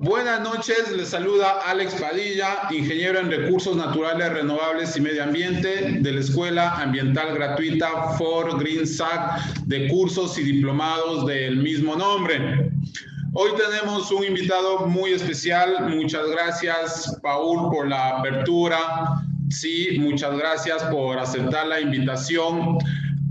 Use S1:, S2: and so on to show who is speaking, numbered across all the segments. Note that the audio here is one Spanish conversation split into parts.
S1: Buenas noches, les saluda Alex Padilla, ingeniero en Recursos Naturales Renovables y Medio Ambiente de la Escuela Ambiental Gratuita For Green SAC de cursos y diplomados del mismo nombre. Hoy tenemos un invitado muy especial. Muchas gracias, Paul, por la apertura. Sí, muchas gracias por aceptar la invitación.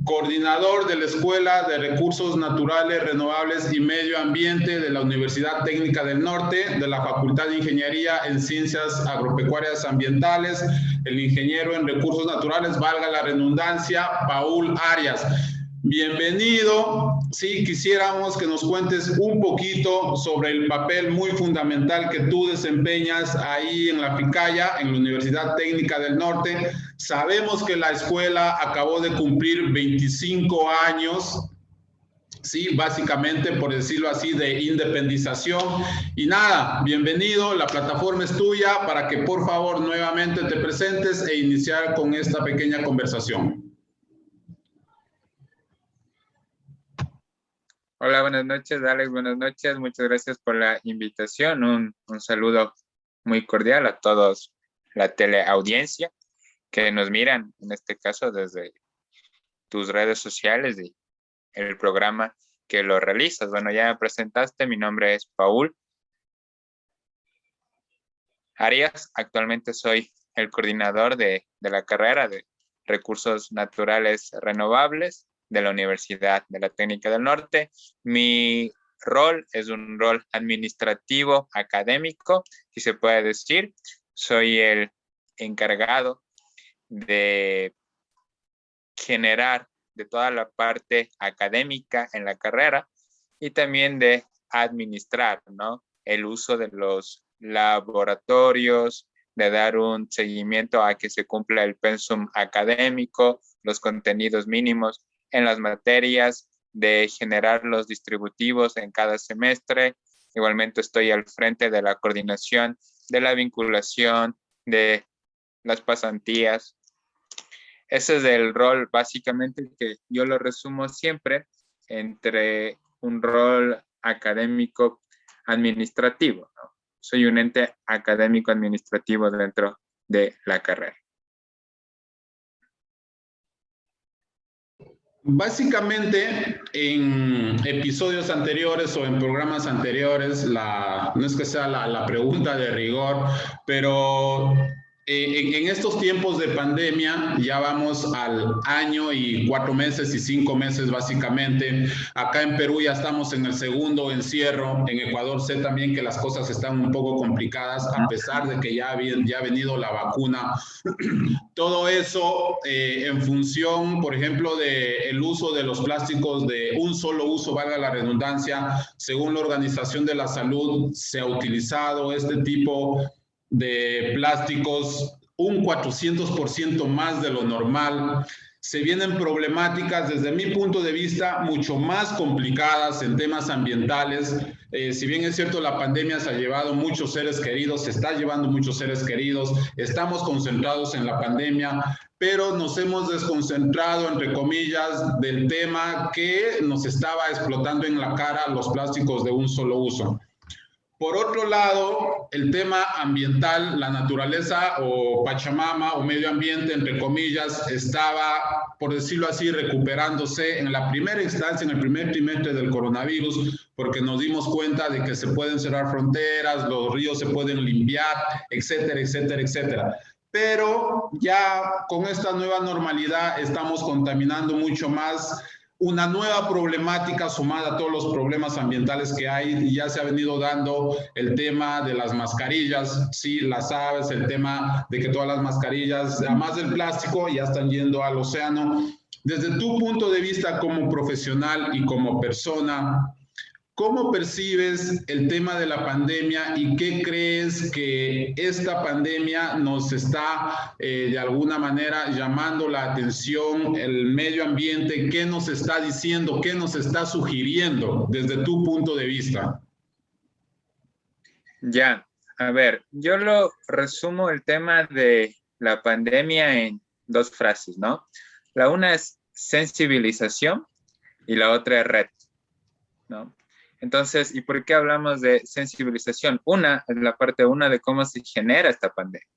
S1: Coordinador de la Escuela de Recursos Naturales Renovables y Medio Ambiente de la Universidad Técnica del Norte, de la Facultad de Ingeniería en Ciencias Agropecuarias Ambientales, el ingeniero en Recursos Naturales, valga la redundancia, Paul Arias. Bienvenido. Sí, quisiéramos que nos cuentes un poquito sobre el papel muy fundamental que tú desempeñas ahí en la FICAYA, en la Universidad Técnica del Norte. Sabemos que la escuela acabó de cumplir 25 años, sí, básicamente, por decirlo así, de independización. Y nada, bienvenido, la plataforma es tuya para que por favor nuevamente te presentes e iniciar con esta pequeña conversación.
S2: Hola, buenas noches, Alex, buenas noches. Muchas gracias por la invitación. Un saludo muy cordial a todos la teleaudiencia que nos miran, en este caso desde tus redes sociales y el programa que lo realizas. Bueno, ya me presentaste, mi nombre es Paul Arias. Actualmente soy el coordinador de la carrera de Recursos Naturales Renovables de la Universidad de la Técnica del Norte. Mi rol es un rol administrativo académico, si se puede decir. Soy el encargado de generar de toda la parte académica en la carrera y también de administrar, ¿no?, el uso de los laboratorios, de dar un seguimiento a que se cumpla el pensum académico, los contenidos mínimos en las materias, de generar los distributivos en cada semestre. Igualmente estoy al frente de la coordinación, de la vinculación, de las pasantías. Ese es el rol básicamente que yo lo resumo siempre entre un rol académico administrativo, ¿no? Soy un ente académico administrativo dentro de la carrera.
S1: Básicamente, en episodios anteriores o en programas anteriores, no es que sea la pregunta de rigor, pero en estos tiempos de pandemia, ya vamos al año y 4 meses y 5 meses básicamente. Acá en Perú ya estamos en el segundo encierro. En Ecuador sé también que las cosas están un poco complicadas, a pesar de que ya ha venido la vacuna. Todo eso en función, por ejemplo, del uso de los plásticos de un solo uso, valga la redundancia. Según la Organización de la Salud, se ha utilizado este tipo de plásticos un 400% más de lo normal. Se vienen problemáticas, desde mi punto de vista, mucho más complicadas en temas ambientales. Si bien es cierto, la pandemia se ha llevado muchos seres queridos, se está llevando muchos seres queridos, estamos concentrados en la pandemia, pero nos hemos desconcentrado, entre comillas, del tema que nos estaba explotando en la cara, los plásticos de un solo uso. Por otro lado, el tema ambiental, la naturaleza o Pachamama o medio ambiente, entre comillas, estaba, por decirlo así, recuperándose en la primera instancia, en el primer trimestre del coronavirus, porque nos dimos cuenta de que se pueden cerrar fronteras, los ríos se pueden limpiar, etcétera, etcétera, etcétera. Pero ya con esta nueva normalidad estamos contaminando mucho más. Una nueva problemática sumada a todos los problemas ambientales que hay, y ya se ha venido dando el tema de las mascarillas, sí, las sabes, el tema de que todas las mascarillas, además del plástico, ya están yendo al océano. Desde tu punto de vista como profesional y como persona, ¿cómo percibes el tema de la pandemia y qué crees que esta pandemia nos está de alguna manera llamando la atención, el medio ambiente? ¿Qué nos está diciendo? ¿Qué nos está sugiriendo desde tu punto de vista?
S2: Ya, a ver, yo lo resumo el tema de la pandemia en 2 frases, ¿no? La una es sensibilización y la otra es reto, ¿no? Entonces, ¿y por qué hablamos de sensibilización? Una es la parte una de cómo se genera esta pandemia.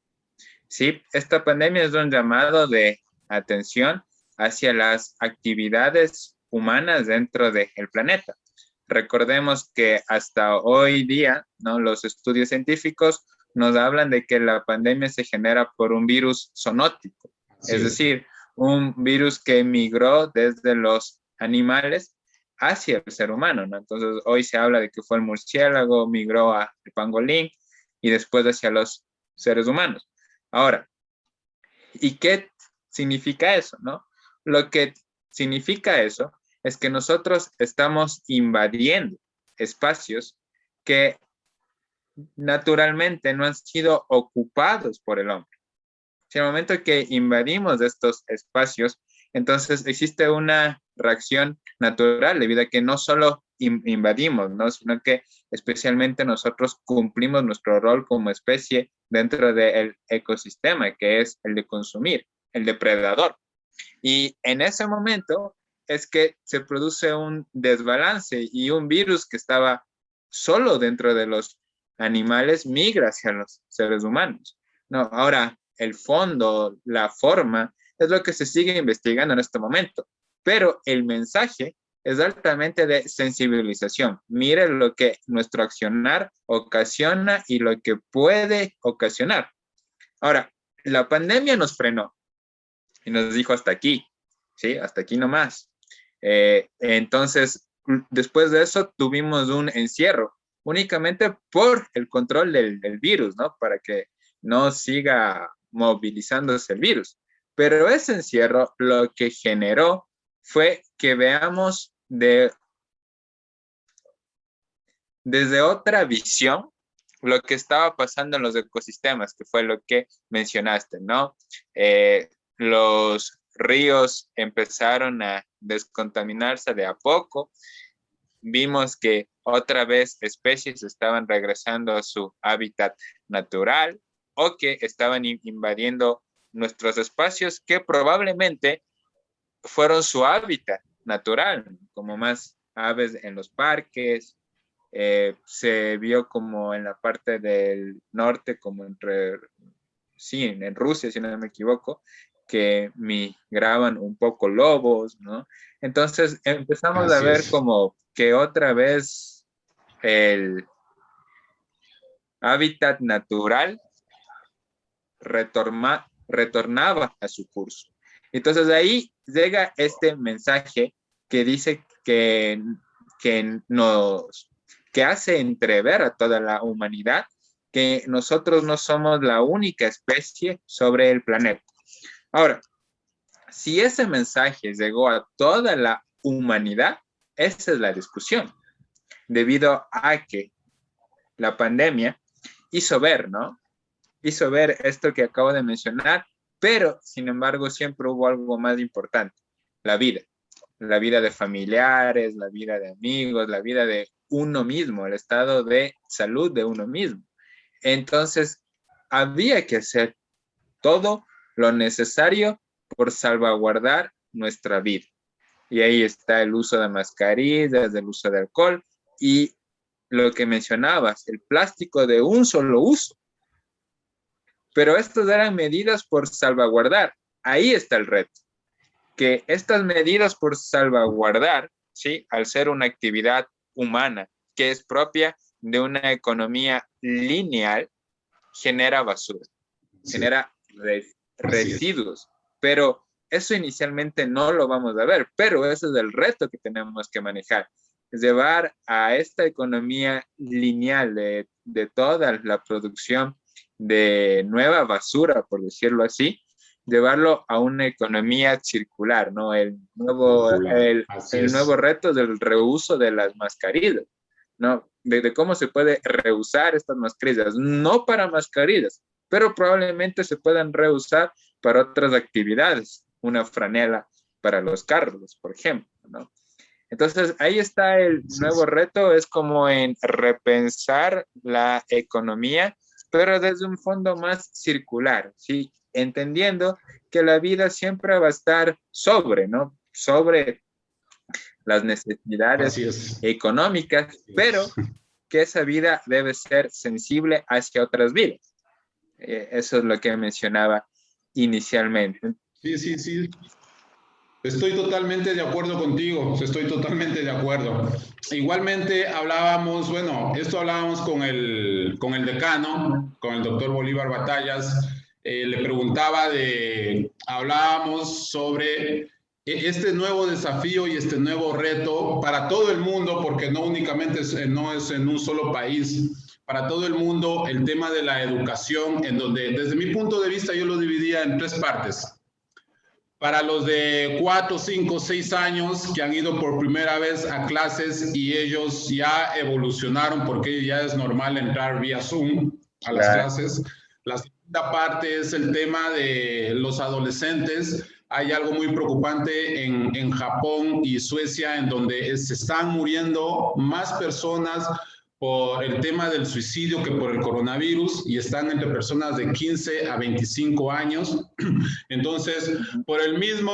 S2: Sí, esta pandemia es un llamado de atención hacia las actividades humanas dentro del planeta. Recordemos que hasta hoy día, ¿no? Los estudios científicos nos hablan de que la pandemia se genera por un virus zoonótico, es decir, un virus que migró desde los animales hacia el ser humano, ¿no? Entonces, hoy se habla de que fue el murciélago, migró al pangolín y después hacia los seres humanos. Ahora, ¿y qué significa eso, no? Lo que significa eso es que nosotros estamos invadiendo espacios que naturalmente no han sido ocupados por el hombre. Si al momento que invadimos estos espacios, entonces existe una reacción natural debido a que no solo invadimos, ¿no? Sino que especialmente nosotros cumplimos nuestro rol como especie dentro del ecosistema, que es el de consumir, el depredador. Y en ese momento es que se produce un desbalance y un virus que estaba solo dentro de los animales migra hacia los seres humanos. No, ahora, el fondo, la forma, es lo que se sigue investigando en este momento. Pero el mensaje es altamente de sensibilización. Mire lo que nuestro accionar ocasiona y lo que puede ocasionar. Ahora, la pandemia nos frenó y nos dijo hasta aquí, ¿sí? Hasta aquí nomás. Entonces, después de eso tuvimos un encierro, únicamente por el control del virus, ¿no? Para que no siga movilizándose el virus. Pero ese encierro lo que generó fue que veamos desde otra visión lo que estaba pasando en los ecosistemas, que fue lo que mencionaste, ¿no? Los ríos empezaron a descontaminarse de a poco. Vimos que otra vez especies estaban regresando a su hábitat natural o que estaban invadiendo nuestros espacios que probablemente fueron su hábitat natural, como más aves en los parques. Se vio como en la parte del norte, como sí, en Rusia, si no me equivoco, que migraban un poco lobos, ¿no? Entonces empezamos a ver como que otra vez el hábitat natural retornaba a su curso. Entonces ahí llega este mensaje que dice que hace entrever a toda la humanidad que nosotros no somos la única especie sobre el planeta. Ahora, si ese mensaje llegó a toda la humanidad, esa es la discusión, debido a que la pandemia hizo ver, ¿no? Hizo ver esto que acabo de mencionar, pero sin embargo siempre hubo algo más importante, la vida de familiares, la vida de amigos, la vida de uno mismo, el estado de salud de uno mismo. Entonces, había que hacer todo lo necesario por salvaguardar nuestra vida. Y ahí está el uso de mascarillas, el uso de alcohol y lo que mencionabas, el plástico de un solo uso. Pero estas eran medidas por salvaguardar. Ahí está el reto. Que estas medidas por salvaguardar, ¿sí? Al ser una actividad humana que es propia de una economía lineal, genera basura, genera residuos. Pero eso inicialmente no lo vamos a ver, pero ese es el reto que tenemos que manejar. Es llevar a esta economía lineal de toda la producción de nueva basura, por decirlo así, llevarlo a una economía circular, ¿no? El nuevo reto del reuso de las mascarillas, ¿no? De cómo se puede reusar estas mascarillas, no para mascarillas, pero probablemente se puedan reusar para otras actividades, una franela para los carros, por ejemplo, ¿no? Entonces, ahí está el nuevo reto, es como en repensar la economía, pero desde un fondo más circular, ¿sí? Entendiendo que la vida siempre va a estar sobre, ¿no? Sobre las necesidades
S1: Así es.
S2: económicas, pero que esa vida debe ser sensible hacia otras vidas. Eso es lo que mencionaba inicialmente.
S1: Sí, sí, sí. Estoy totalmente de acuerdo contigo, estoy totalmente de acuerdo. Igualmente hablábamos, bueno, esto hablábamos con el decano, con el doctor Bolívar Batallas, le preguntaba hablábamos sobre este nuevo desafío y este nuevo reto para todo el mundo, porque no únicamente no es en un solo país, para todo el mundo el tema de la educación, en donde desde mi punto de vista yo lo dividía en tres partes. Para los de 4, 5, 6 años que han ido por primera vez a clases y ellos ya evolucionaron porque ya es normal entrar vía Zoom a las clases. La segunda parte es el tema de los adolescentes. Hay algo muy preocupante en Japón y Suecia en donde se están muriendo más personas por el tema del suicidio que por el coronavirus y están entre personas de 15 a 25 años. Entonces, por el mismo,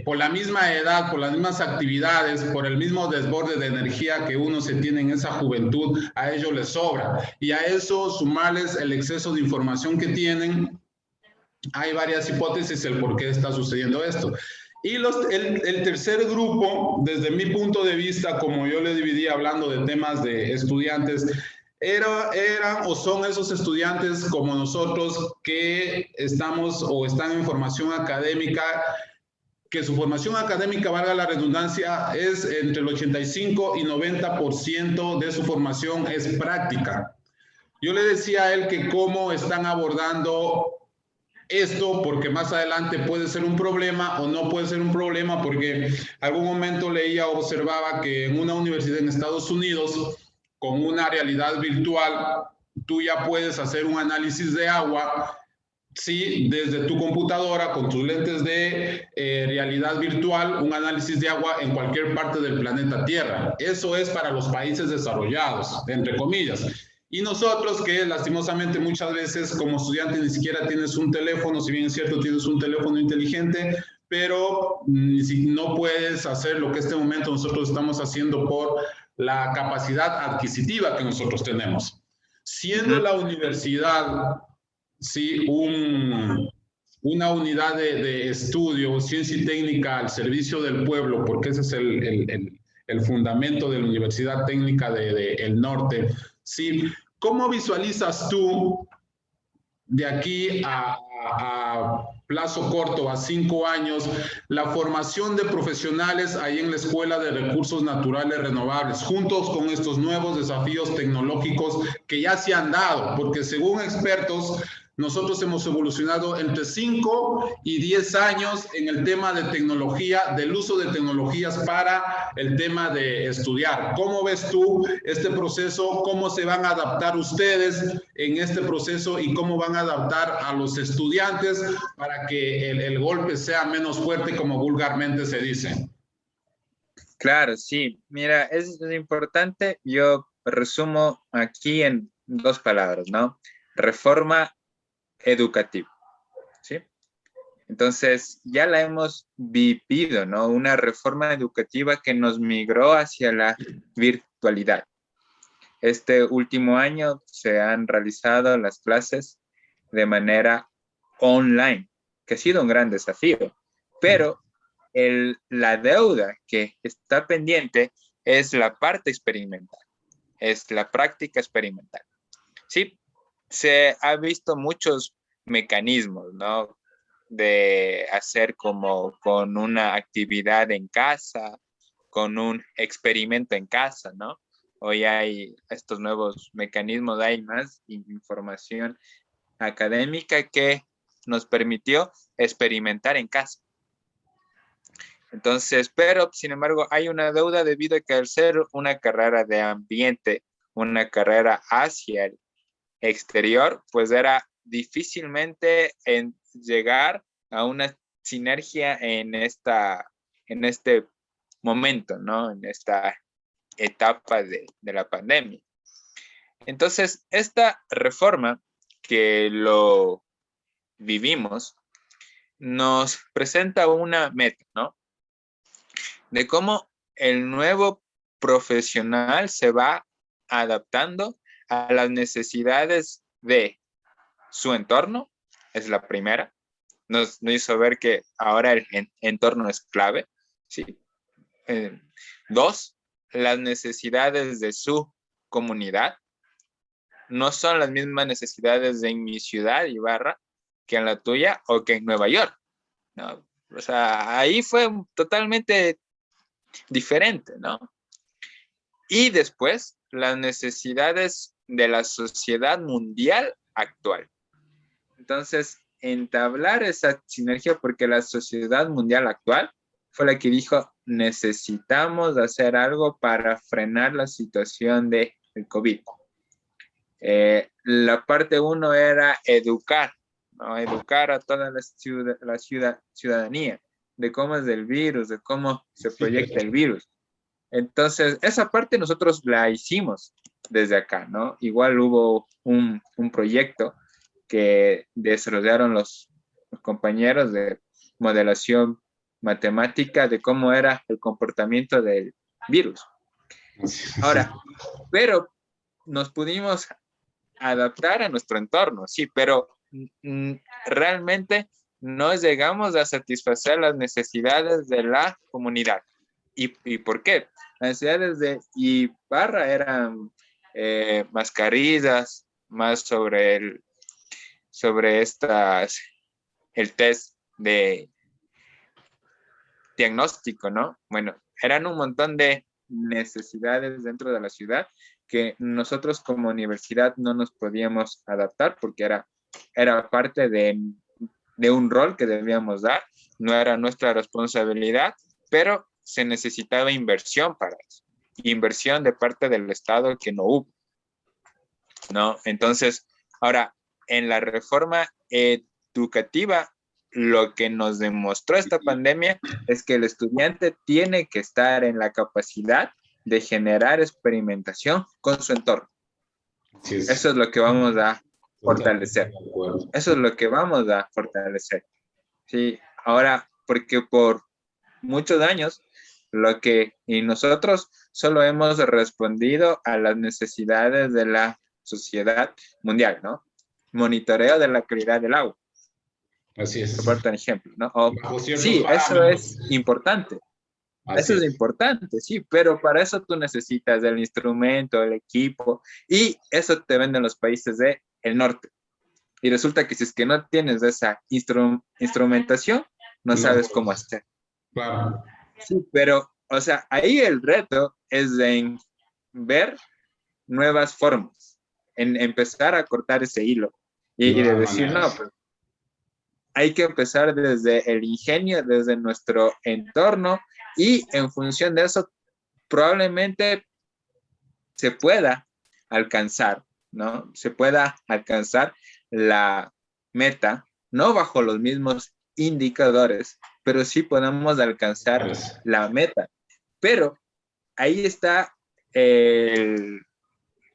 S1: por la misma edad, por las mismas actividades, por el mismo desborde de energía que uno se tiene en esa juventud, a ellos les sobra. Y a eso sumarles el exceso de información que tienen, hay varias hipótesis el por qué está sucediendo esto. Y el tercer grupo, desde mi punto de vista, como yo le dividí hablando de temas de estudiantes, eran o son esos estudiantes como nosotros que estamos o están en formación académica, que su formación académica, valga la redundancia, es entre el 85 y 90% de su formación es práctica. Yo le decía a él que cómo están abordando esto, porque más adelante puede ser un problema o no puede ser un problema, porque algún momento leía o observaba que en una universidad en Estados Unidos, con una realidad virtual, tú ya puedes hacer un análisis de agua, sí, desde tu computadora, con tus lentes de realidad virtual, un análisis de agua en cualquier parte del planeta Tierra. Eso es para los países desarrollados, entre comillas. Y nosotros que lastimosamente muchas veces como estudiante ni siquiera tienes un teléfono, si bien es cierto tienes un teléfono inteligente, pero no puedes hacer lo que en este momento nosotros estamos haciendo por la capacidad adquisitiva que nosotros tenemos. Siendo la universidad, sí, una unidad de estudio, ciencia y técnica al servicio del pueblo, porque ese es el fundamento de la Universidad Técnica del Norte. Sí, ¿cómo visualizas tú de aquí a plazo corto, a 5 años, la formación de profesionales ahí en la Escuela de Recursos Naturales Renovables, juntos con estos nuevos desafíos tecnológicos que ya se han dado? Porque según expertos, nosotros hemos evolucionado entre 5 y 10 años en el tema de tecnología, del uso de tecnologías para el tema de estudiar. ¿Cómo ves tú este proceso? ¿Cómo se van a adaptar ustedes en este proceso y cómo van a adaptar a los estudiantes para que el golpe sea menos fuerte, como vulgarmente se dice?
S2: Claro, sí. Mira, es importante. Yo resumo aquí en dos palabras, ¿no? Reforma educativa, ¿sí? Entonces, ya la hemos vivido, ¿no? Una reforma educativa que nos migró hacia la virtualidad. Este último año se han realizado las clases de manera online, que ha sido un gran desafío, pero la deuda que está pendiente es la parte experimental, es la práctica experimental. Sí, se ha visto muchos mecanismos, ¿no? De hacer como con una actividad en casa, con un experimento en casa, ¿no? Hoy hay estos nuevos mecanismos, hay más información académica que nos permitió experimentar en casa. Entonces, pero sin embargo hay una deuda debido a que al ser una carrera de ambiente, una carrera hacia el exterior, pues era difícilmente llegar a una sinergia en este momento, ¿no? En esta etapa de la pandemia. Entonces, esta reforma que lo vivimos nos presenta una meta, ¿no? de cómo el nuevo profesional se va adaptando a las necesidades de su entorno, es la primera. Nos hizo ver que ahora el entorno es clave, ¿sí? Dos, las necesidades de su comunidad no son las mismas necesidades de en mi ciudad, Ibarra, que en la tuya o que en Nueva York, ¿no? O sea, ahí fue totalmente diferente, ¿no? Y después, las necesidades de la sociedad mundial actual. Entonces, entablar esa sinergia, porque la sociedad mundial actual fue la que dijo, necesitamos hacer algo para frenar la situación del COVID. La parte uno era educar, ¿no? Educar a toda la ciudadanía de cómo es el virus, de cómo se proyecta el virus. Entonces, esa parte nosotros la hicimos desde acá, ¿no? Igual hubo un proyecto que desarrollaron los compañeros de modelación matemática de cómo era el comportamiento del virus. Ahora, pero nos pudimos adaptar a nuestro entorno, sí, pero realmente no llegamos a satisfacer las necesidades de la comunidad. ¿Y por qué? Las necesidades de Ibarra eran mascarillas, más sobre el test de diagnóstico, ¿no? Bueno, eran un montón de necesidades dentro de la ciudad que nosotros como universidad no nos podíamos adaptar porque era parte de un rol que debíamos dar, no era nuestra responsabilidad, pero se necesitaba inversión para eso, inversión de parte del Estado que no hubo, ¿no? Entonces, ahora, en la reforma educativa, lo que nos demostró esta pandemia es que el estudiante tiene que estar en la capacidad de generar experimentación con su entorno. Sí, eso es lo que vamos a fortalecer. Eso es lo que vamos a fortalecer. Sí, ahora, porque por muchos años, y nosotros solo hemos respondido a las necesidades de la sociedad mundial, ¿no? Monitoreo de la calidad del agua.
S1: Así es.
S2: Por un ejemplo, ¿no? Sí, eso es importante. Eso es importante, sí, pero para eso tú necesitas el instrumento, el equipo, y eso te venden los países del norte. Y resulta que si es que no tienes esa instrumentación, no sabes cómo hacer.
S1: Claro.
S2: Sí, pero, o sea, ahí el reto es en ver nuevas formas, en empezar a cortar ese hilo y de decir, no, pues, hay que empezar desde el ingenio, desde nuestro entorno, y en función de eso probablemente se pueda alcanzar, ¿no? Se pueda alcanzar la meta, no bajo los mismos indicadores, pero sí podemos alcanzar la meta. Pero ahí está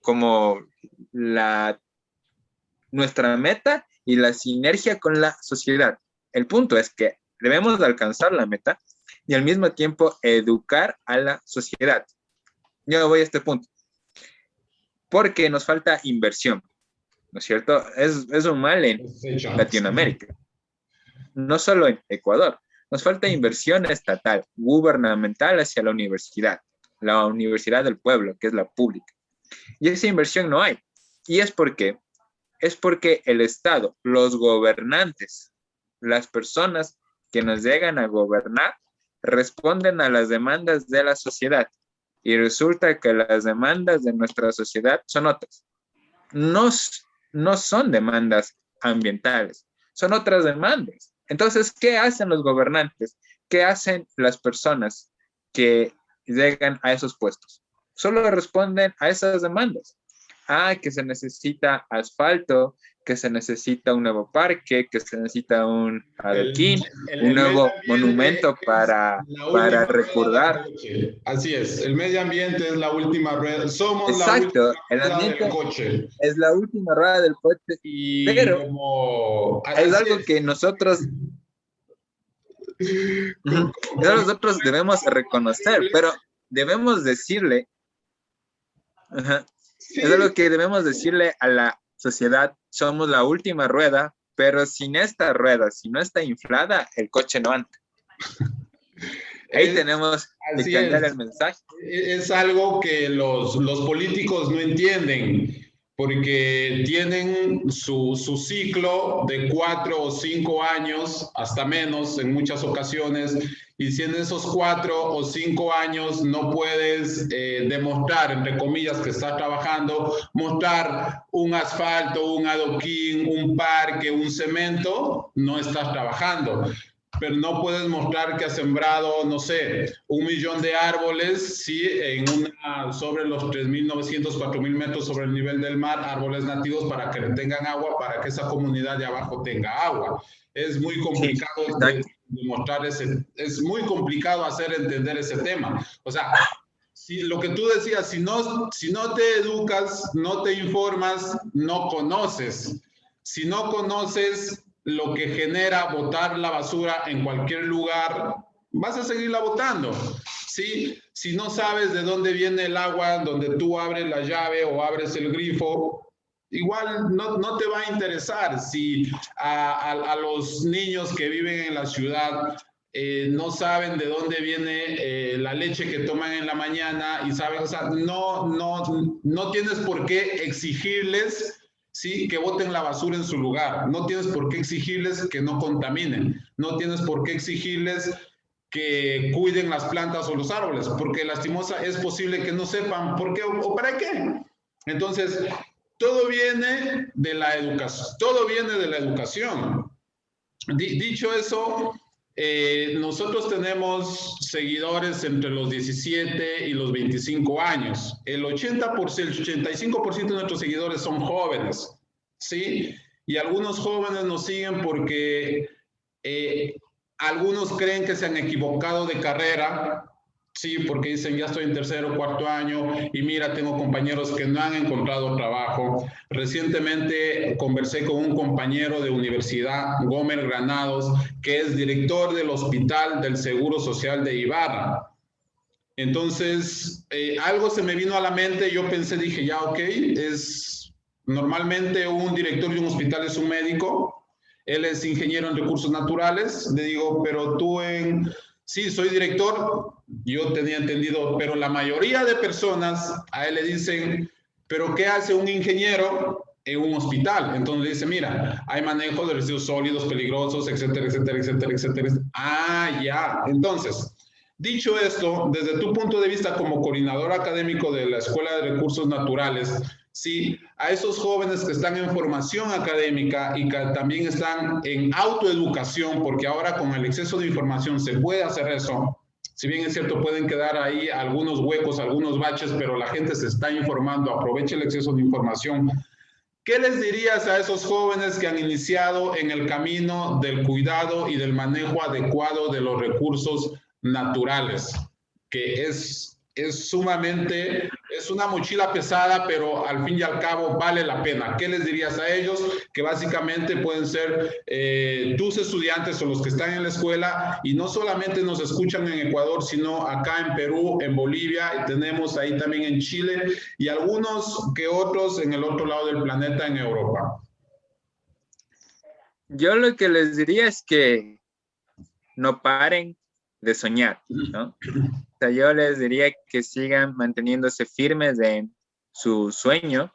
S2: como nuestra meta y la sinergia con la sociedad. El punto es que debemos alcanzar la meta y al mismo tiempo educar a la sociedad. Yo voy a este punto. Porque nos falta inversión, ¿no es cierto? Es un mal en Latinoamérica, no solo en Ecuador. Nos falta inversión estatal, gubernamental hacia la universidad del pueblo, que es la pública. Y esa inversión no hay. ¿Y es porque el Estado, los gobernantes, las personas que nos llegan a gobernar, responden a las demandas de la sociedad. Y resulta que las demandas de nuestra sociedad son otras. No son demandas ambientales, son otras demandas. Entonces, ¿qué hacen los gobernantes? ¿Qué hacen las personas que llegan a esos puestos? Solo responden a esas demandas. Que se necesita asfalto, que se necesita un nuevo parque, que se necesita un adoquín, un nuevo monumento para recordar.
S1: Así es, el medio ambiente es la última rueda. Somos
S2: exacto,
S1: la última rueda del coche.
S2: Es la última rueda del coche, pero
S1: como,
S2: es algo que nosotros Ujú. Eso nosotros debemos reconocer, pero debemos decirle, ajá, es
S1: Sí,
S2: algo que debemos decirle a la sociedad, somos la última rueda, pero sin esta rueda, si no está inflada, el coche no anda. Ahí
S1: es,
S2: tenemos que
S1: así
S2: cambiar
S1: es.
S2: el mensaje.
S1: Es algo que los políticos no entienden, porque tienen su ciclo de 4 o 5 años, hasta menos en muchas ocasiones, y si en esos 4 o 5 años no puedes demostrar, entre comillas, que estás trabajando, mostrar un asfalto, un adoquín, un parque, un cemento, no estás trabajando, pero no puedes mostrar que has sembrado, no sé, 1 millón de árboles, sí, sobre los 3.900, 4.000 metros sobre el nivel del mar, árboles nativos para que tengan agua, para que esa comunidad de abajo tenga agua. Es muy
S2: Sí,
S1: complicado
S2: exacto.
S1: demostrar es muy complicado hacer entender ese tema. O sea, si lo que tú decías, si no te educas, no te informas, no conoces. Si no conoces lo que genera botar la basura en cualquier lugar, vas a seguirla botando. ¿Sí? Si no sabes de dónde viene el agua, donde tú abres la llave o abres el grifo, igual no te va a interesar. Si a los niños que viven en la ciudad no saben de dónde viene la leche que toman en la mañana y saben, o sea, no tienes por qué exigirles, sí, que boten la basura en su lugar, no tienes por qué exigirles que no contaminen, no tienes por qué exigirles que cuiden las plantas o los árboles, porque lastimosa es posible que no sepan por qué o para qué. Entonces, todo viene de la educación, todo viene de la educación. Dicho eso, nosotros tenemos seguidores entre los 17 y los 25 años. El 80%, el 85% de nuestros seguidores son jóvenes, ¿sí? Y algunos jóvenes nos siguen porque eh, algunos creen que se han equivocado de carrera, sí, porque dicen, ya estoy en tercero o cuarto año y mira, tengo compañeros que no han encontrado trabajo. Recientemente conversé con un compañero de universidad, Gómez Granados, que es director del Hospital del Seguro Social de Ibarra. Entonces, algo se me vino a la mente, yo pensé, dije, ya, ok, normalmente un director de un hospital es un médico, él es ingeniero en recursos naturales, le digo, pero sí, soy director, yo tenía entendido, pero la mayoría de personas a él le dicen, pero ¿qué hace un ingeniero en un hospital? Entonces le dice, mira, hay manejo de residuos sólidos peligrosos, etcétera, etcétera, etcétera, etcétera. Ah, ya, entonces... Dicho esto, desde tu punto de vista como coordinador académico de la Escuela de Recursos Naturales, sí, a esos jóvenes que están en formación académica y que también están en autoeducación, porque ahora con el exceso de información se puede hacer eso. Si bien es cierto, pueden quedar ahí algunos huecos, algunos baches, pero la gente se está informando, aproveche el exceso de información. ¿Qué les dirías a esos jóvenes que han iniciado en el camino del cuidado y del manejo adecuado de los recursos naturales? Que es sumamente, es una mochila pesada, pero al fin y al cabo vale la pena. ¿Qué les dirías a ellos? Que básicamente pueden ser tus estudiantes o los que están en la escuela y no solamente nos escuchan en Ecuador, sino acá en Perú, en Bolivia, y tenemos ahí también en Chile y algunos que otros en el otro lado del planeta, en Europa.
S2: Yo lo que les diría es que no paren de soñar, ¿no? O sea, yo les diría que sigan manteniéndose firmes en su sueño,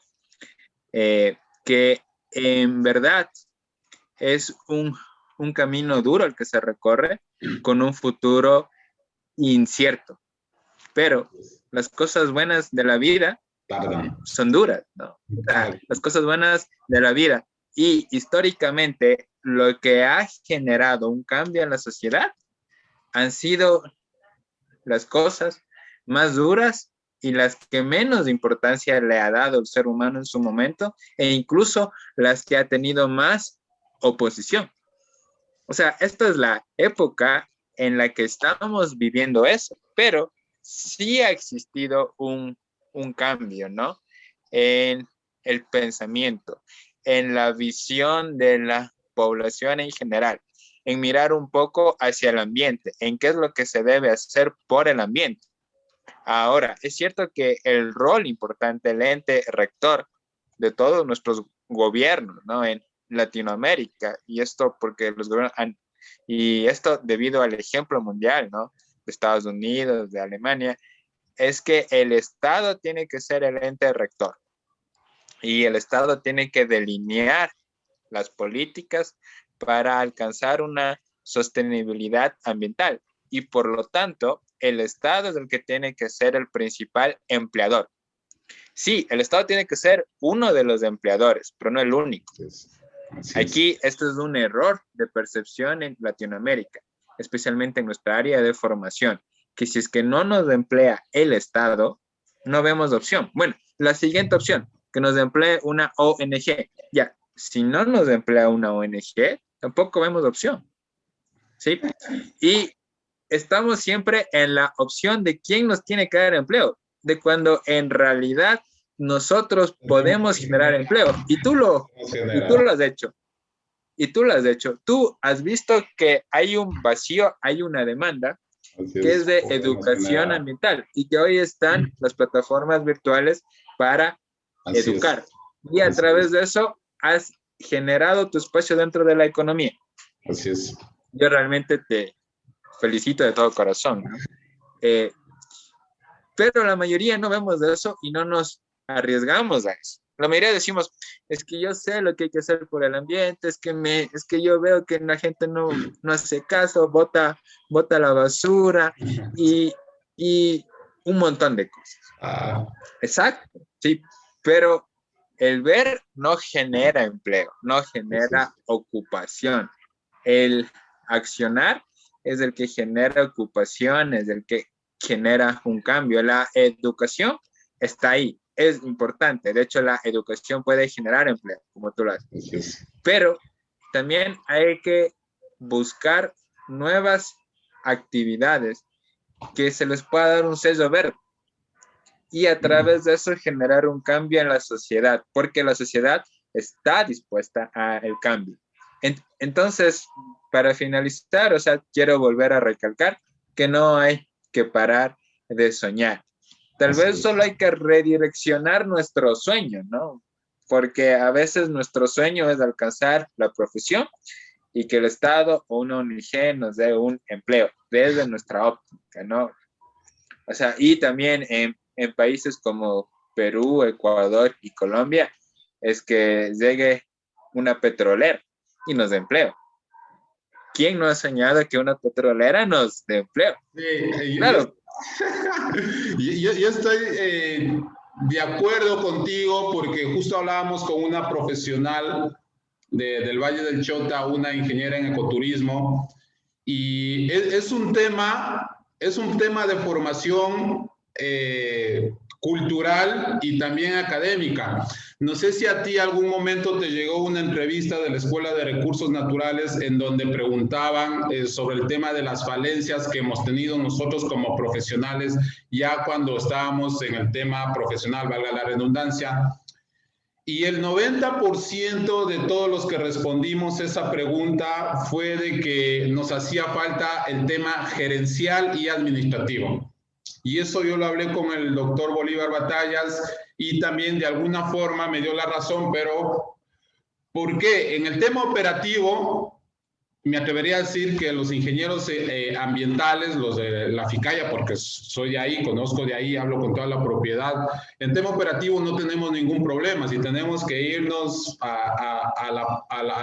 S2: que en verdad es un camino duro el que se recorre con un futuro incierto, pero las cosas buenas de la vida
S1: Tardan.
S2: son duras, ¿no? Las cosas buenas de la vida y históricamente lo que ha generado un cambio en la sociedad han sido las cosas más duras y las que menos importancia le ha dado el ser humano en su momento e incluso las que ha tenido más oposición. O sea, esta es la época en la que estamos viviendo eso, pero sí ha existido un cambio, ¿no? En el pensamiento, en la visión de la población en general. en mirar un poco hacia el ambiente, en qué es lo que se debe hacer por el ambiente. Ahora, es cierto que el rol importante, el ente rector de todos nuestros gobiernos, ¿no? En Latinoamérica, y esto porque los gobiernos y esto debido al ejemplo mundial, ¿no? De Estados Unidos, de Alemania, es que el Estado tiene que ser el ente rector y el Estado tiene que delinear las políticas para alcanzar una sostenibilidad ambiental y por lo tanto el Estado es el que tiene que ser el principal empleador. Sí, el Estado tiene que ser uno de los empleadores, pero no el único. Aquí esto es un error de percepción en Latinoamérica, especialmente en nuestra área de formación, que si es que no nos emplea el Estado, no vemos opción. Bueno, la siguiente opción, que nos emplee una ONG. Ya, si no nos emplea una ONG, tampoco vemos opción. ¿Sí? Y estamos siempre en la opción de quién nos tiene que dar empleo, de cuando en realidad nosotros podemos generar empleo. Y tú lo has hecho. Y tú lo has hecho. Tú has visto que hay un vacío, hay una demanda que es de educación ambiental y que hoy están las plataformas virtuales para educar. Y a través de eso has generado tu espacio dentro de la economía.
S1: Así es.
S2: Yo realmente te felicito de todo corazón, ¿no? Pero la mayoría no vemos de eso y no nos arriesgamos a eso. La mayoría decimos, es que yo sé lo que hay que hacer por el ambiente, es que yo veo que la gente no hace caso, bota la basura y un montón de cosas. Exacto, sí, pero el ver no genera empleo, no genera ocupación. El accionar es el que genera ocupación, es el que genera un cambio. La educación está ahí, es importante. De hecho, la educación puede generar empleo, como tú lo haces. Pero también hay que buscar nuevas actividades que se les pueda dar un sello verde y a través de eso generar un cambio en la sociedad, porque la sociedad está dispuesta al cambio. Entonces, para finalizar, o sea, quiero volver a recalcar que no hay que parar de soñar. Tal vez solo hay que redireccionar nuestro sueño, ¿no? Porque a veces nuestro sueño es alcanzar la profesión y que el Estado o una ONG nos dé un empleo desde nuestra óptica, ¿no? O sea, y también en países como Perú, Ecuador y Colombia, es que llegue una petrolera y nos dé empleo. ¿Quién no ha soñado que una petrolera nos dé empleo?
S1: Sí, claro. Yo estoy de acuerdo contigo porque justo hablábamos con una profesional del Valle del Chota, una ingeniera en ecoturismo, y es un tema de formación cultural y también académica. No sé si a ti algún momento te llegó una entrevista de la Escuela de Recursos Naturales en donde preguntaban sobre el tema de las falencias que hemos tenido nosotros como profesionales ya cuando estábamos en el tema profesional, valga la redundancia. Y el 90% de todos los que respondimos esa pregunta fue de que nos hacía falta el tema gerencial y administrativo. Y eso yo lo hablé con el doctor Bolívar Batallas y también de alguna forma me dio la razón, pero ¿por qué? En el tema operativo, me atrevería a decir que los ingenieros ambientales, los de la Ficaya, porque soy de ahí, conozco de ahí, hablo con toda la propiedad, en tema operativo no tenemos ningún problema. Si tenemos que irnos a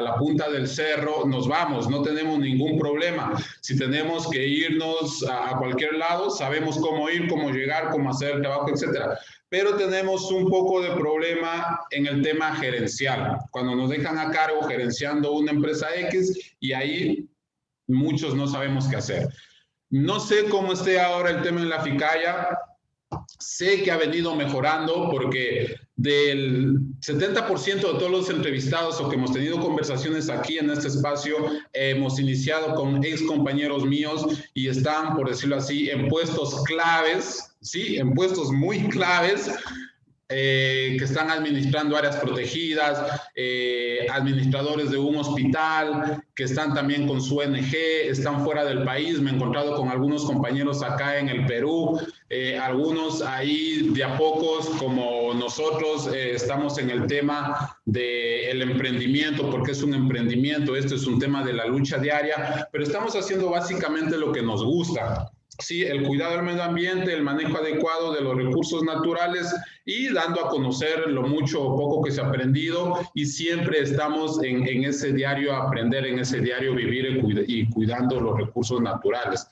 S1: la punta del cerro, nos vamos, no tenemos ningún problema. Si tenemos que irnos a cualquier lado, sabemos cómo ir, cómo llegar, cómo hacer el trabajo, etcétera. Pero tenemos un poco de problema en el tema gerencial, cuando nos dejan a cargo gerenciando una empresa X y ahí muchos no sabemos qué hacer. No sé cómo esté ahora el tema en la Ficaya, sé que ha venido mejorando porque del 70% de todos los entrevistados o que hemos tenido conversaciones aquí en este espacio, hemos iniciado con ex compañeros míos y están, por decirlo así, en puestos claves, ¿sí? En puestos muy claves, que están administrando áreas protegidas, administradores de un hospital, que están también con su ONG, están fuera del país. Me he encontrado con algunos compañeros acá en el Perú, algunos ahí de a pocos, como nosotros, estamos en el tema del emprendimiento, porque es un emprendimiento, esto es un tema de la lucha diaria, pero estamos haciendo básicamente lo que nos gusta. Sí, el cuidado del medio ambiente, el manejo adecuado de los recursos naturales y dando a conocer lo mucho o poco que se ha aprendido, y siempre estamos en ese diario aprender, en ese diario vivir y cuidando los recursos naturales.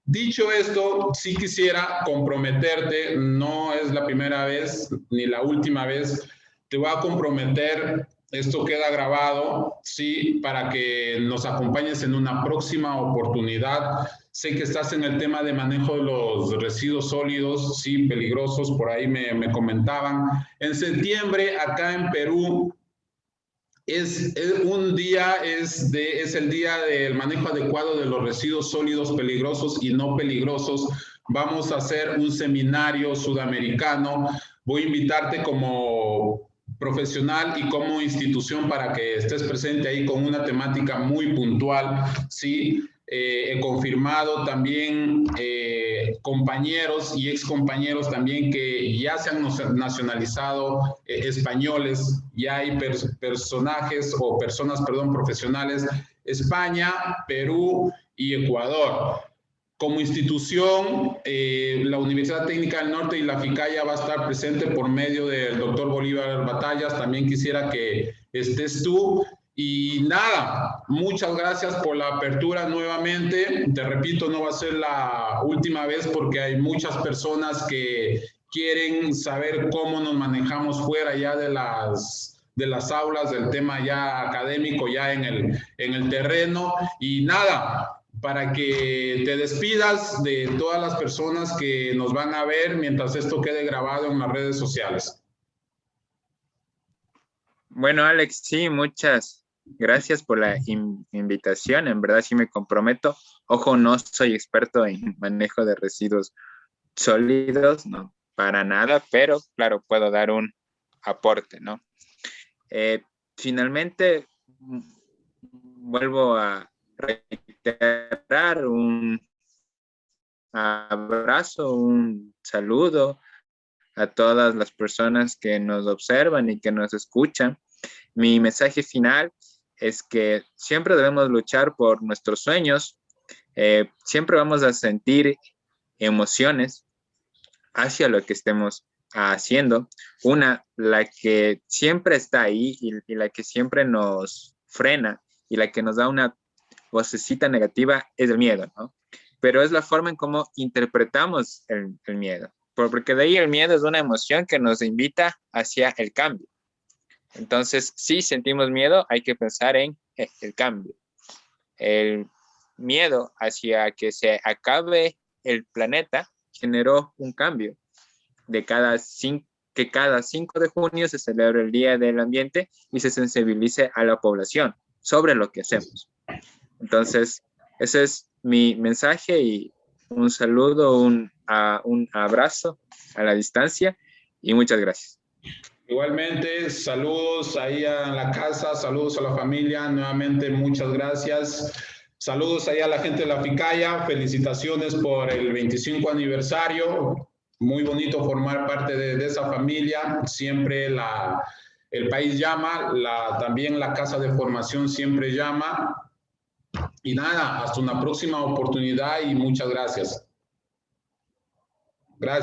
S1: Dicho esto, sí quisiera comprometerte, no es la primera vez ni la última vez, te voy a comprometer, esto queda grabado, sí, para que nos acompañes en una próxima oportunidad. Sé que estás en el tema de manejo de los residuos sólidos, sí, peligrosos, por ahí me comentaban. En septiembre, acá en Perú, es el día del manejo adecuado de los residuos sólidos peligrosos y no peligrosos. Vamos a hacer un seminario sudamericano. Voy a invitarte como profesional y como institución para que estés presente ahí con una temática muy puntual, ¿sí? He confirmado también compañeros y excompañeros también que ya se han nacionalizado españoles, ya hay personajes o personas, perdón, profesionales, España, Perú y Ecuador. Como institución, la Universidad Técnica del Norte y la FICAYA va a estar presente por medio del doctor Bolívar Batallas. También quisiera que estés tú. Y nada, muchas gracias por la apertura nuevamente. Te repito, no va a ser la última vez porque hay muchas personas que quieren saber cómo nos manejamos fuera ya de las aulas, del tema ya académico, ya en el terreno. Y nada, para que te despidas de todas las personas que nos van a ver mientras esto quede grabado en las redes sociales.
S2: Bueno, Alex, sí, muchas gracias por la invitación. En verdad sí me comprometo. Ojo, no soy experto en manejo de residuos sólidos, no, para nada, pero claro, puedo dar un aporte, ¿no? Finalmente, vuelvo a reiterar un abrazo, un saludo a todas las personas que nos observan y que nos escuchan. Mi mensaje final es que siempre debemos luchar por nuestros sueños, siempre vamos a sentir emociones hacia lo que estemos haciendo. La que siempre está ahí y la que siempre nos frena y la que nos da una vocecita negativa es el miedo, ¿no? Pero es la forma en cómo interpretamos el miedo, porque de ahí el miedo es una emoción que nos invita hacia el cambio. Entonces, si sentimos miedo, hay que pensar en el cambio. El miedo hacia que se acabe el planeta generó un cambio. Que cada 5 de junio se celebra el Día del Ambiente y se sensibilice a la población sobre lo que hacemos. Entonces, ese es mi mensaje y un saludo, un abrazo a la distancia y muchas gracias.
S1: Igualmente, saludos ahí a la casa, saludos a la familia, nuevamente muchas gracias. Saludos ahí a la gente de la FICAYA, felicitaciones por el 25 aniversario, muy bonito formar parte de esa familia, siempre el país llama, también la casa de formación siempre llama. Y nada, hasta una próxima oportunidad y muchas gracias. Gracias.